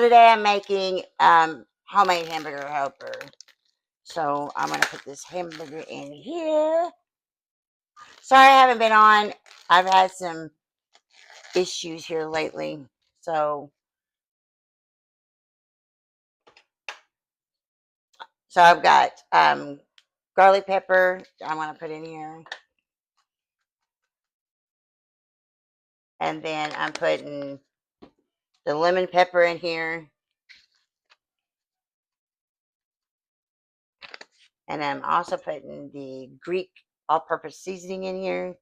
Today I'm making homemade hamburger helper. So I'm going to put this hamburger in here. Sorry I haven't been on. I've had some issues here lately. So I've got garlic pepper I'm going to put in here. And then I'm putting the lemon pepper in here. And I'm also putting the Greek all-purpose seasoning in here.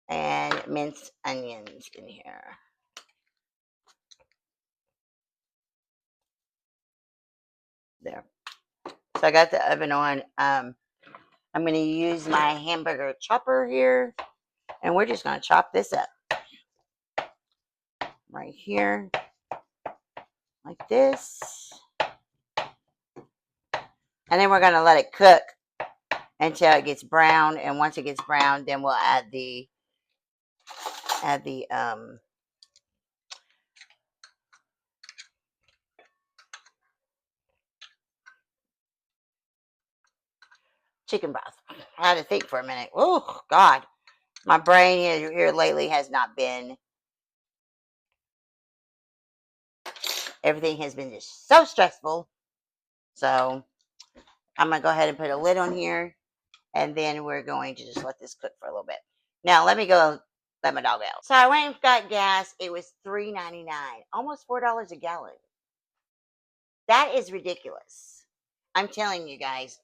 And minced onions in here. There. So I got the oven on. I'm going to use my hamburger chopper here. And we're just going to chop this up. Right here. Like this. And then we're going to let it cook until it gets brown. And once it gets brown, then we'll add the chicken broth. I had to think for a minute. Oh, God. My brain here lately has not been. Everything has been just so stressful. So I'm going to go ahead and put a lid on here. And then we're going to just let this cook for a little bit. Now, let me go let my dog out. So I went and got gas. It was $3.99. Almost $4 a gallon. That is ridiculous. I'm telling you guys.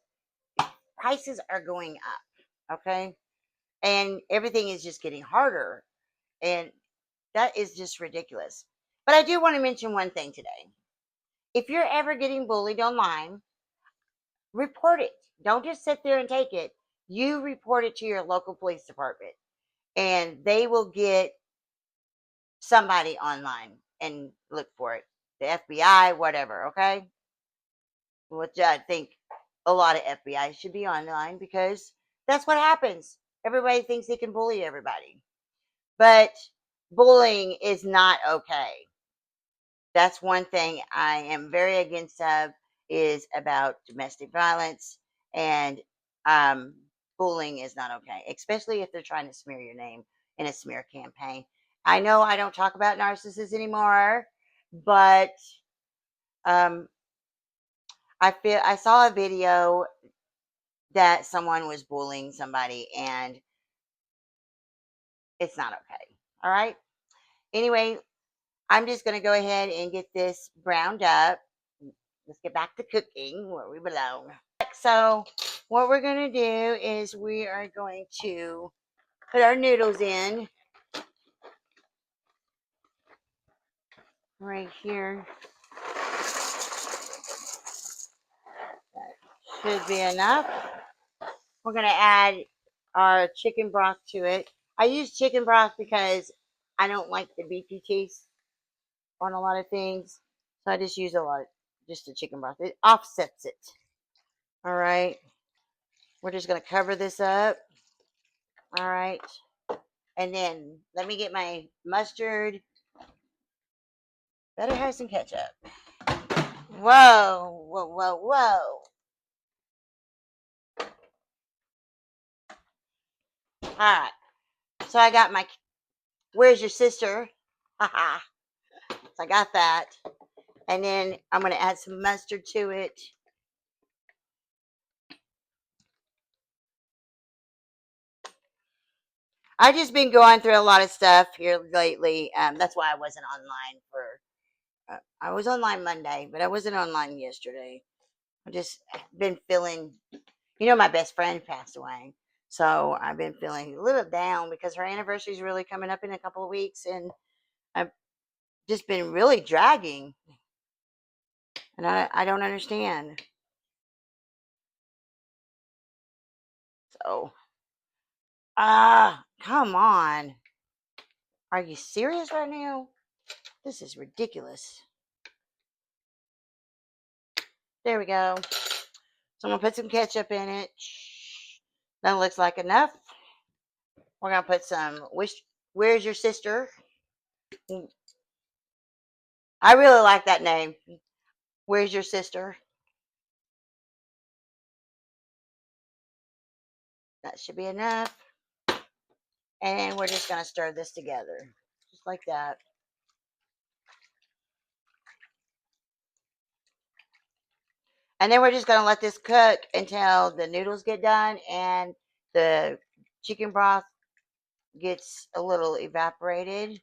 Prices are going up. Okay? And everything is just getting harder. And that is just ridiculous. But I do want to mention one thing today. If you're ever getting bullied online, report it. Don't just sit there and take it. You report it to your local police department. And they will get somebody online and look for it. The FBI, whatever, okay? Which I think a lot of FBI should be online because that's what happens. Everybody thinks they can bully everybody. But bullying is not okay. That's one thing I am very against of is about domestic violence, and bullying is not okay, especially if they're trying to smear your name in a smear campaign. I know I don't talk about narcissists anymore, but um, I saw a video that someone was bullying somebody, and it's not okay. All right. Anyway, I'm just going to go ahead and get this browned up. Let's get back to cooking where we belong. So what we're going to do is we are going to put our noodles in right here. That should be enough. We're going to add our chicken broth to it. I use chicken broth because I don't like the beefy taste on a lot of things. So I just use just the chicken broth. It offsets it. All right. We're just going to cover this up. All right. And then let me get my mustard. Better have some ketchup. Whoa, whoa, whoa, whoa. All right. So I got my, where's your sister? Haha. So I got that. And then I'm going to add some mustard to it. I've just been going through a lot of stuff here lately. That's why I wasn't online I was online Monday, but I wasn't online yesterday. I just been feeling, my best friend passed away. So I've been feeling a little down because her anniversary is really coming up in a couple of weeks. And I've just been really dragging. And I don't understand. So, come on. Are you serious right now? This is ridiculous. There we go. So I'm going to put some ketchup in it. That looks like enough. We're going to put some, where's your sister? I really like that name. Where's your sister? That should be enough. And we're just going to stir this together. Just like that. And then we're just going to let this cook until the noodles get done and the chicken broth gets a little evaporated.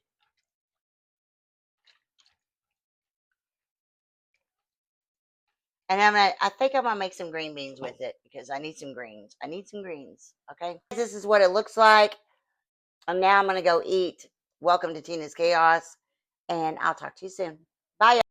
And I think I'm gonna make some green beans with it because I need some greens. I need some greens. Okay. This is what it looks like. And now I'm gonna go eat. Welcome to Tina's Chaos. And I'll talk to you soon. Bye.